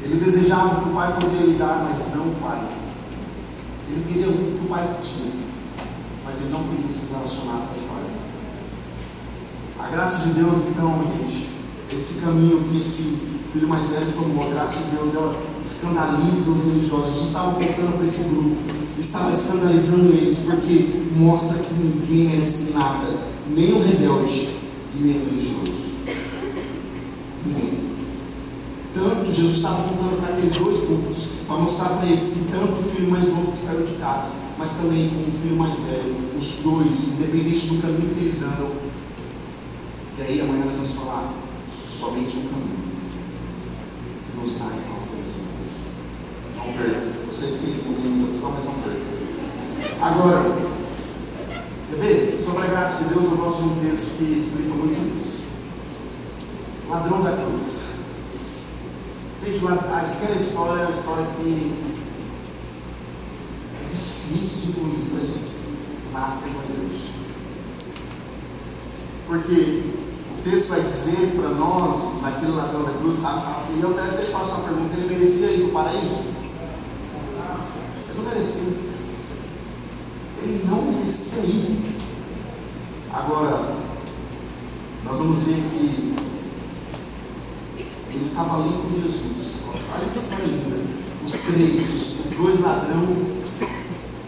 Ele desejava o que o pai poderia lhe dar, mas não o pai. Ele queria o que o pai tinha, mas ele não queria se relacionar com o pai. A graça de Deus, então, gente, esse caminho que esse filho mais velho tomou, a graça de Deus, ela escandaliza os religiosos. Jesus estava apontando para esse grupo, estava escandalizando eles, porque mostra que ninguém merece nada, nem o rebelde e nem o religioso. Ninguém. Tanto Jesus estava apontando para aqueles dois grupos, para mostrar para eles que tanto o filho mais novo que saiu de casa, mas também com o filho mais velho, os dois, independente do caminho que eles andam. E aí amanhã nós vamos falar somente um caminho que nos dá então felicidade. Não perca. Eu sei que vocês não têm muita opção, mas não perca. Agora, quer ver? Sobre a graça de Deus, eu gosto de um texto que explica muito isso. Ladrão da cruz. Gente, aquela história é uma história que é difícil de engolir para a gente que nasce com Deus. Porque o texto vai dizer para nós, naquele ladrão da cruz, e eu até te faço uma pergunta: ele merecia ir para o paraíso? Ele não merecia. Ele não merecia ir. Agora, nós vamos ver que ele estava ali com Jesus. Olha que história linda. Os três, dois ladrão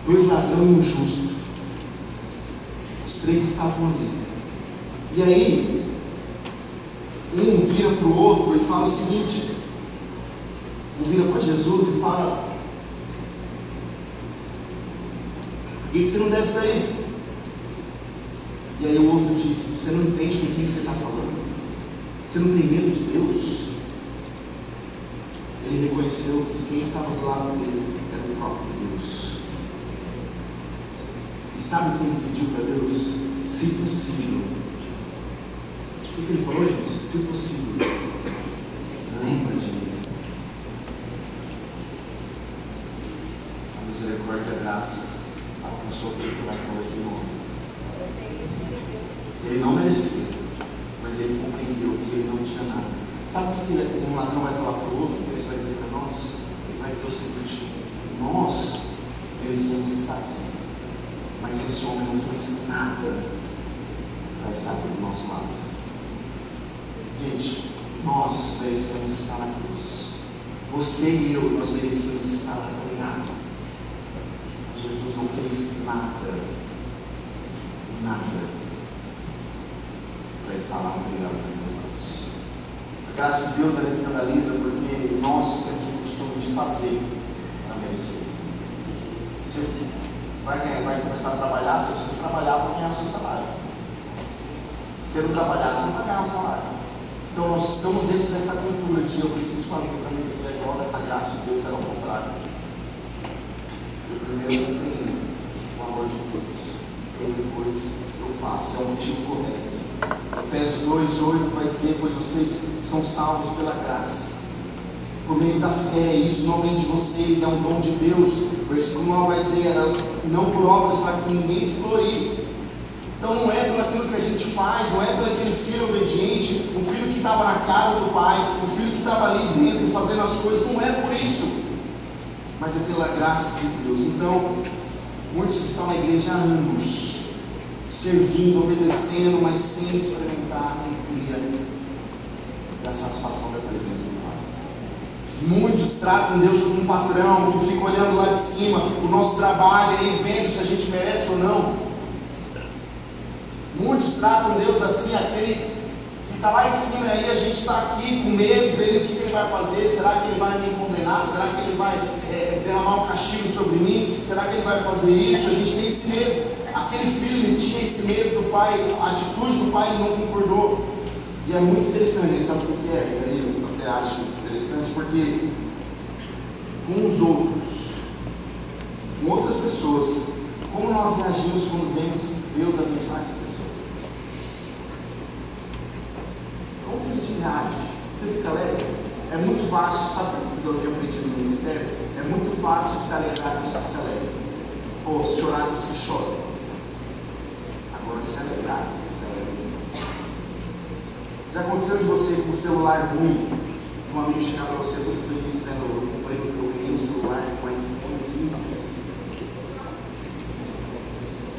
e um justo. Os três estavam ali. E aí, um vira para o outro e fala o seguinte: um vira para Jesus e fala: por que você não desce daí? E aí o outro diz: você não entende com quem você está falando? Você não tem medo de Deus? Ele reconheceu que quem estava do lado dele era o próprio Deus. E sabe o que ele pediu para Deus? Se possível. O que ele falou, gente? Se possível, lembra de mim. A misericórdia e a graça alcançou aquele coração daquele homem. Ele não merecia, mas ele compreendeu que ele não tinha nada. Sabe o que um ladrão vai falar para o outro? Que ele vai dizer para nós? Ele vai dizer o seguinte: nós merecemos estar aqui, mas esse homem não fez nada para estar aqui do nosso lado. Gente, nós merecemos estar na cruz. Você e eu, nós merecemos estar lá pregado. Jesus não fez nada para estar lá pregado na cruz. A graça de Deus, ela escandaliza porque nós temos o costume de fazer para merecer. Você vai começar a trabalhar, você precisa trabalhar para ganhar o seu salário. Se você não trabalhar, você não vai ganhar o salário. Então nós estamos dentro dessa cultura de eu preciso fazer para merecer. Agora a graça de Deus era ao contrário. Eu primeiro compreendo o amor de Deus, e depois eu faço, é o motivo correto. Efésios 2:8 vai dizer: pois vocês são salvos pela graça, por meio da fé. Isso não vem de vocês, é um dom de Deus. Versículo 9 vai dizer: não por obras, para que ninguém se glorie. Então não é pelo aquilo que a gente faz, não é pelo aquele filho obediente, um filho que estava na casa do pai, um filho que estava ali dentro fazendo as coisas, não é por isso, mas é pela graça de Deus. Então, muitos estão na igreja há anos, servindo, obedecendo, mas sem experimentar a alegria e a satisfação da presença do Pai. Muitos tratam Deus como um patrão, que fica olhando lá de cima o nosso trabalho e vendo se a gente merece ou não. Muitos tratam Deus assim, aquele que está lá em cima, e aí a gente está aqui com medo dele. O que ele vai fazer? Será que ele vai me condenar? Será que ele vai derramar um castigo sobre mim? Será que ele vai fazer isso? A gente tem esse medo. Aquele filho, ele tinha esse medo do pai, a atitude do pai, ele não concordou. E é muito interessante, sabe o que é? E aí eu até acho isso interessante, porque com os outros, com outras pessoas, com Como nós reagimos quando vemos Deus abençoar essa pessoa? Como que a gente reage? Você fica alegre? É muito fácil, sabe o que eu tenho aprendido no ministério? É muito fácil se alegrar com os que se alegram, ou chorar com os que choram. Agora, se alegrar com os que se alegram. Já aconteceu de você com o celular ruim, um amigo chegar para você todo feliz dizendo: eu ganhei um celular com iPhone 15.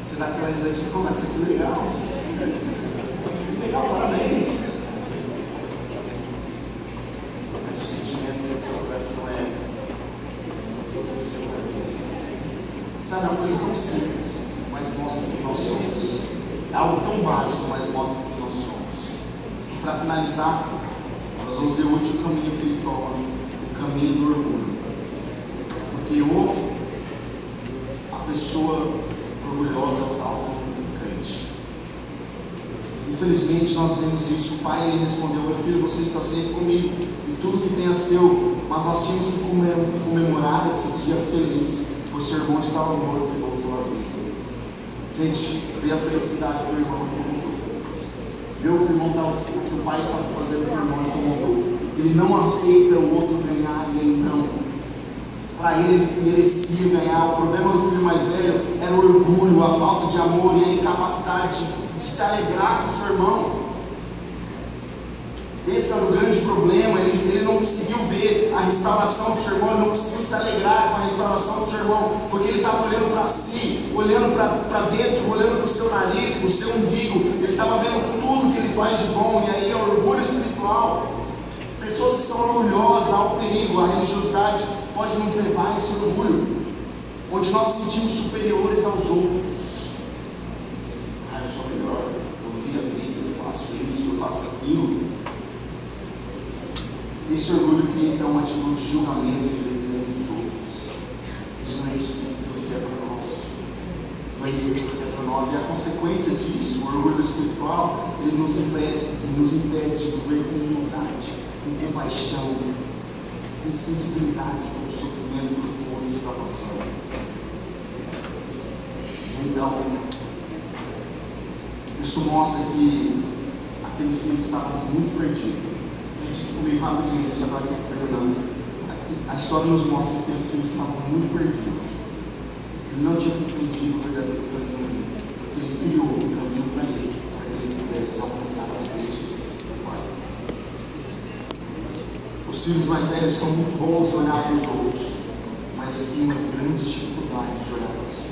Você dá aquela risadinha: nossa, que legal! Que legal, parabéns! Mas o sentimento do seu coração é: eu tenho celular. Sabe, é uma coisa tão simples, mas mostra quem nós somos. É algo tão básico, mas mostra quem nós somos. E para finalizar, nós vamos ver o último caminho que ele toma, o caminho do orgulho. Porque a pessoa orgulhosa é o tal do crente. Infelizmente nós vemos isso. O pai, ele respondeu: meu filho, você está sempre comigo e tudo que tem é seu. Mas nós tínhamos que comemorar esse dia feliz, pois seu irmão estava morto e voltou à vida. Gente, vê a felicidade do irmão que voltou. Vê o que o pai estava fazendo com o irmão que voltou. Ele não aceita o outro ganhar e ele não. Para ele merecia ganhar. O problema do filho mais velho era o orgulho, a falta de amor e a incapacidade de se alegrar com o seu irmão. Esse era o grande problema. Ele não conseguiu ver a restauração do seu irmão, ele não conseguiu se alegrar com a restauração do seu irmão, porque ele estava olhando para si, olhando para dentro, olhando para o seu nariz, para o seu umbigo. Ele estava vendo tudo que ele faz de bom, e aí é o orgulho espiritual. Pessoas que são orgulhosas, há o perigo. A religiosidade pode nos levar a esse orgulho, onde nós nos sentimos superiores aos outros. Eu sou melhor, eu li a Bíblia, eu faço isso, eu faço aquilo. Esse orgulho cria então uma atitude de julgamento e desdém dos outros. E não é isso que Deus quer para nós. Não é isso que Deus quer para nós. E a consequência disso, o orgulho espiritual, ele nos impede de viver com humildade, com compaixão, com sensibilidade pelo sofrimento pelo que o outro está passando. Então, isso mostra que aquele filho estava muito perdido. Gente, aqui comigo rapidinho, a gente já está aqui terminando. A história nos mostra que aquele filho estava muito perdido. Ele não tinha compreendido o verdadeiro caminho, porque ele criou um caminho para ele que ele pudesse alcançar as bênçãos do Pai. Os filhos mais velhos são muito bons de olhar para os outros, mas têm uma grande dificuldade de olhar para si,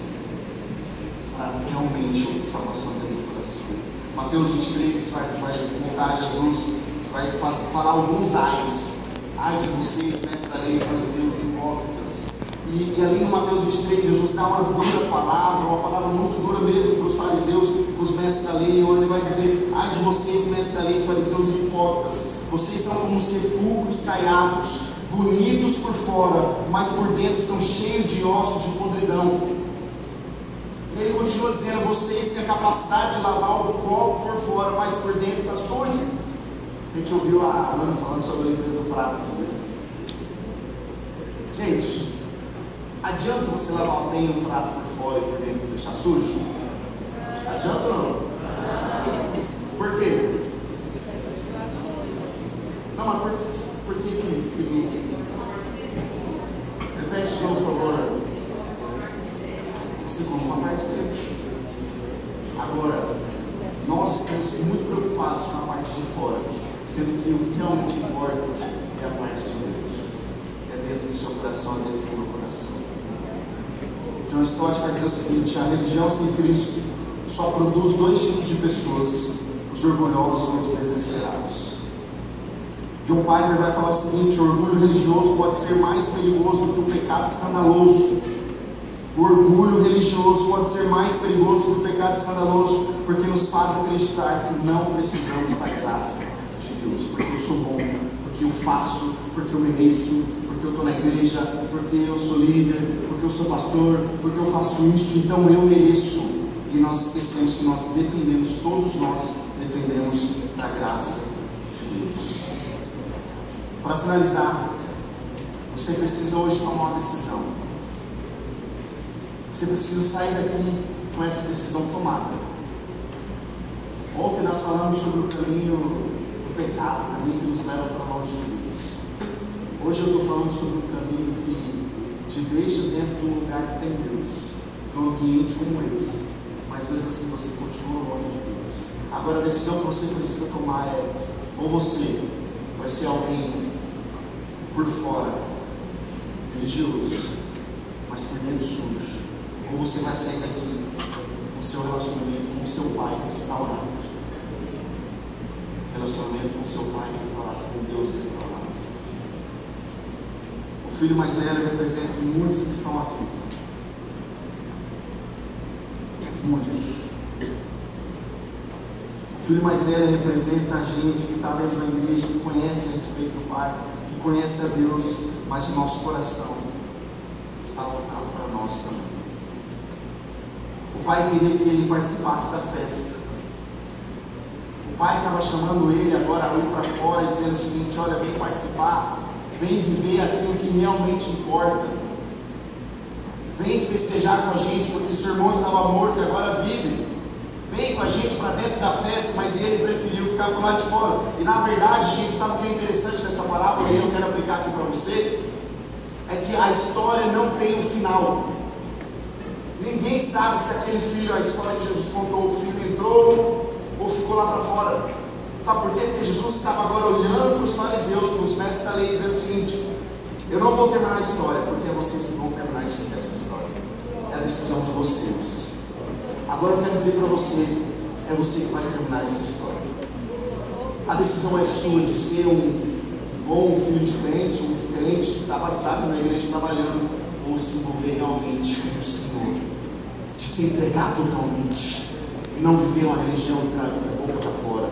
para realmente o que está passando dentro do coração. Mateus 23 vai contar Jesus, vai falar alguns ais. Ai de vocês, mestres da lei, fariseus e hipócritas. E ali no Mateus 23, Jesus dá uma dura palavra, uma palavra muito dura mesmo para os fariseus, para os mestres da lei, onde ele vai dizer: ai de vocês, mestres da lei, fariseus e hipócritas, vocês são como sepulcros caiados, bonitos por fora, mas por dentro estão cheios de ossos de podridão. E ele continua dizendo: vocês têm a capacidade de lavar o copo por fora, mas por dentro está sujo. A gente ouviu a Ana falando sobre a limpeza do prato aqui, né? Gente, adianta você lavar bem o prato por fora e por dentro e deixar sujo? Adianta ou não? Por quê? Não, mas por que repete de novo, por favor. Você come uma parte dentro. Agora, nós estamos muito preocupados com a parte de fora, sendo que o que realmente importa é a parte de dentro. É dentro do seu coração, é dentro do meu coração. John Stott vai dizer o seguinte: a religião sem Cristo só produz dois tipos de pessoas, os orgulhosos e os desesperados. John Piper vai falar o seguinte: o orgulho religioso pode ser mais perigoso do que o pecado escandaloso. O orgulho religioso pode ser mais perigoso do que o pecado escandaloso, porque nos faz acreditar que não precisamos da graça de Deus, porque eu sou bom, porque eu faço, porque eu mereço, porque eu estou na igreja, porque eu sou líder, porque eu sou pastor, porque eu faço isso, então eu mereço. E nós esquecemos que nós dependemos, todos nós dependemos da graça de Deus. Para finalizar, você precisa hoje tomar uma decisão. Você precisa sair daqui com essa decisão tomada. Ontem nós falamos sobre o caminho do pecado, o caminho que nos leva para longe de Deus. Hoje eu estou falando sobre um caminho que te deixa dentro de um lugar que tem Deus, de um ambiente como esse, mas mesmo assim você continua longe de Deus. Agora a decisão que você precisa tomar é: ou você vai ser alguém por fora religioso, mas por dentro sujo, ou você vai sair daqui com o seu relacionamento com o seu pai restaurado, relacionamento com o seu pai restaurado, com Deus restaurado. O filho mais velho representa muitos que estão aqui. Muitos. O filho mais velho representa a gente que está dentro da igreja, que conhece a respeito do Pai, que conhece a Deus, mas o nosso coração está voltado para nós também. O pai queria que ele participasse da festa. O pai estava chamando ele agora a ir para fora e dizendo o seguinte: olha, vem participar, vem viver aquilo que realmente importa, vem festejar com a gente, porque seu irmão estava morto e agora vive. Vem com a gente para dentro da festa, mas ele preferiu ficar por lá de fora. E na verdade, gente, sabe o que é interessante nessa parábola, e eu quero aplicar aqui para você? É que a história não tem um final. Ninguém sabe se aquele filho, a história que Jesus contou, o filho entrou ou ficou lá para fora. Sabe por quê? Porque Jesus estava agora olhando para os fariseus, para os mestres da lei, dizendo o seguinte: eu não vou terminar a história, porque é vocês que vão terminar essa história. É a decisão de vocês. Agora eu quero dizer para você, é você que vai terminar essa história. A decisão é sua de ser um bom filho de crente, um crente que está batizado na igreja trabalhando, ou se envolver realmente com o Senhor, de se entregar totalmente, e não viver uma religião da boca para fora,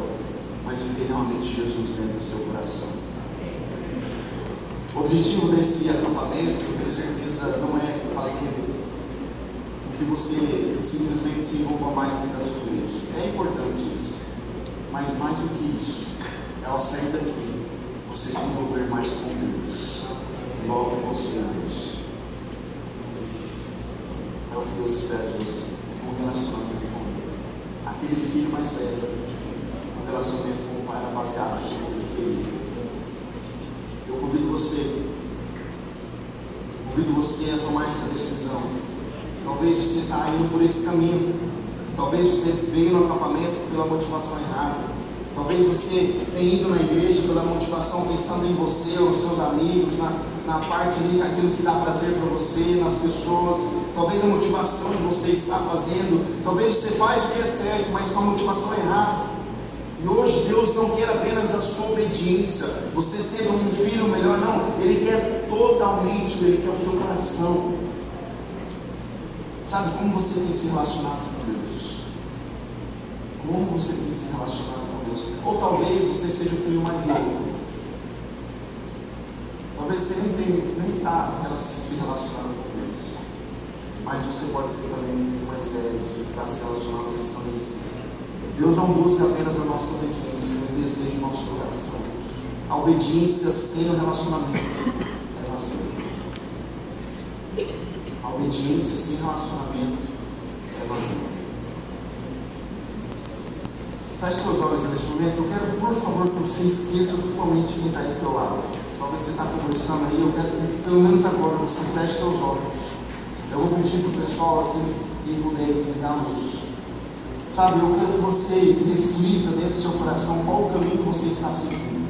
mas viver realmente Jesus dentro do seu coração. O objetivo desse acampamento, eu tenho certeza, não é fazer que você simplesmente se envolva mais dentro da sua igreja. É importante isso, mas mais do que isso, é ao sair daqui, você se envolver mais com Deus, logo com a sua igreja. É o que Deus espera de você, um relacionamento com Ele. Aquele filho mais velho, um relacionamento com o pai era baseado naquilo que ele queria. Eu convido você a tomar essa decisão. Talvez você está indo por esse caminho. Talvez você veio no acampamento pela motivação errada. Talvez você tenha ido na igreja pela motivação pensando em você, ou nos seus amigos, na parte ali, naquilo que dá prazer para você, nas pessoas. Talvez a motivação de você está fazendo. Talvez você faz o que é certo, mas com a motivação errada. E hoje Deus não quer apenas a sua obediência, você sendo um filho melhor, não. Ele quer totalmente, Ele quer o teu coração. Sabe como você tem se relacionado com Deus? Como você tem se relacionado com Deus? Ou talvez você seja o filho mais novo. Talvez você nem está se relacionando com Deus. Mas você pode ser também o filho mais velho, que está se relacionando pensando em si. Deus não busca apenas a nossa obediência, Ele deseja o nosso coração. A obediência sem o relacionamento é vazio. A obediência sem relacionamento é vazio. Feche seus olhos neste momento. Eu quero, por favor, que você esqueça totalmente quem está aí do teu lado. Talvez você está conversando aí, eu quero que, pelo menos agora, você feche seus olhos. Eu vou pedir para o pessoal aqui que puder desligar a luz. Sabe, eu quero que você reflita dentro do seu coração qual o caminho que você está seguindo.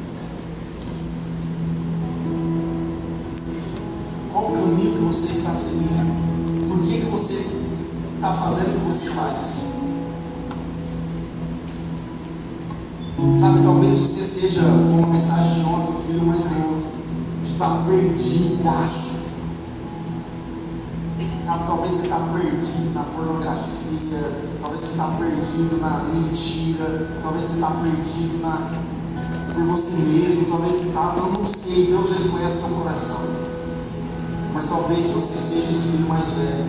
Qual o caminho que você está seguindo? Por que você está fazendo o que você faz? Sabe, talvez você seja, como a mensagem de ontem, o filho mais novo, que está perdidaço. Talvez você está perdido na pornografia, talvez você está perdido na mentira, talvez você está perdido por você mesmo, talvez você está, eu não sei, Deus Ele conhece o teu coração, mas talvez você seja esse filho mais velho.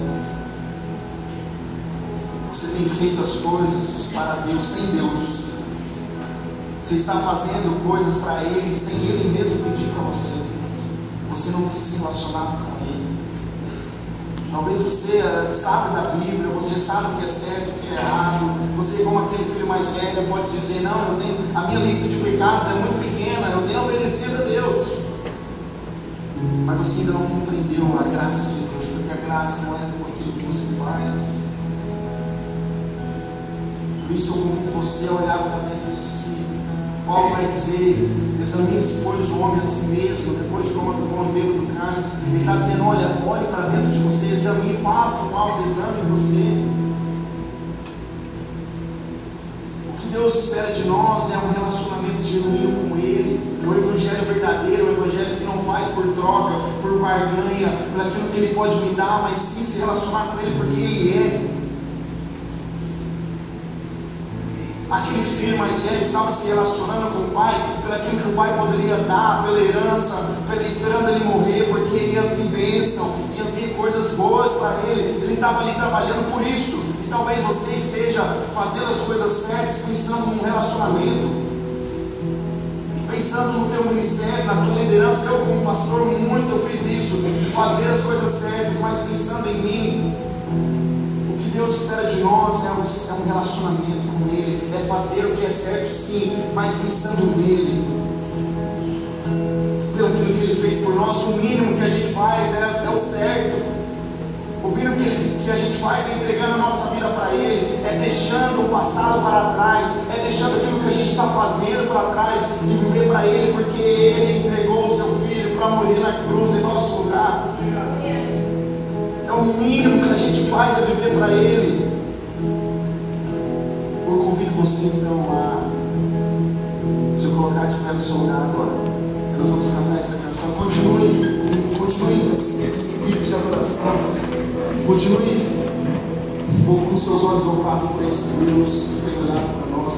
Você tem feito as coisas para Deus sem Deus, você está fazendo coisas para Ele sem Ele mesmo pedir para você, você não tem se relacionado com Ele. Talvez você sabe da Bíblia, você sabe o que é certo, o que é errado. Você, como aquele filho mais velho, pode dizer: não, a minha lista de pecados é muito pequena, eu tenho obedecido a Deus. Mas você ainda não compreendeu a graça de Deus, porque a graça não é por aquilo que você faz. Por isso eu convido você a olhar para dentro de si. Paulo vai dizer: examine-se, pois, o homem a si mesmo, depois toma do bom e beba do cálice. Ele está dizendo: olha, olhe para dentro de você, examine, faça um autoexame em você. O que Deus espera de nós é um relacionamento genuíno com Ele, o evangelho verdadeiro, o evangelho que não faz por troca, por barganha, por aquilo que Ele pode me dar, mas sim se relacionar com Ele porque Ele é. Aquele filho mais velho estava se relacionando com o pai pelo aquilo que o pai poderia dar, pela herança, esperando ele morrer, porque ia vir bênção, ia vir coisas boas para ele. Ele estava ali trabalhando por isso. E talvez você esteja fazendo as coisas certas, pensando num relacionamento, pensando no teu ministério, na tua liderança. Eu, como pastor, eu fiz isso, de fazer as coisas certas, mas pensando em mim. Deus espera de nós é um relacionamento com Ele, é fazer o que é certo, sim, mas pensando nele, pelo aquilo que Ele fez por nós. O mínimo que a gente faz é o certo, o mínimo que a gente faz é entregando a nossa vida para Ele, é deixando o passado para trás, é deixando aquilo que a gente está fazendo para trás e viver para Ele, porque Ele entregou o seu Filho para morrer na cruz em nosso lugar. O mínimo que a gente faz é viver para Ele. Eu convido você então a se colocar de pé no seu lugar agora. Nós vamos cantar essa canção. Continue nesse espírito de adoração. Continue com seus olhos voltados para esse Deus que tem olhado para nós.